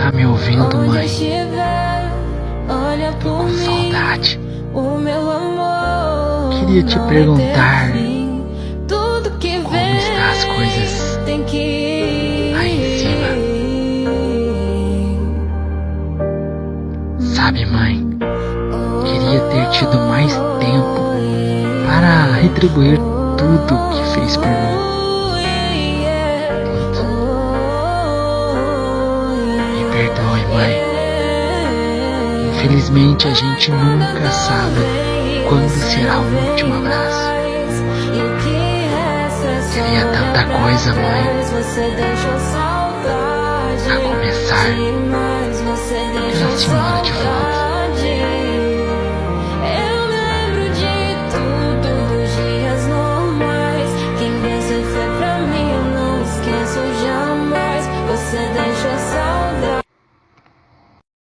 Tá me ouvindo, mãe? Tô com saudade. Queria te perguntar como estão as coisas aí em cima. Sabe, mãe? Queria ter tido mais tempo para retribuir tudo que fez por mim. Me perdoe, mãe. Infelizmente a gente nunca sabe quando será o último abraço. Queria tanta coisa, mãe. A começar pela senhora de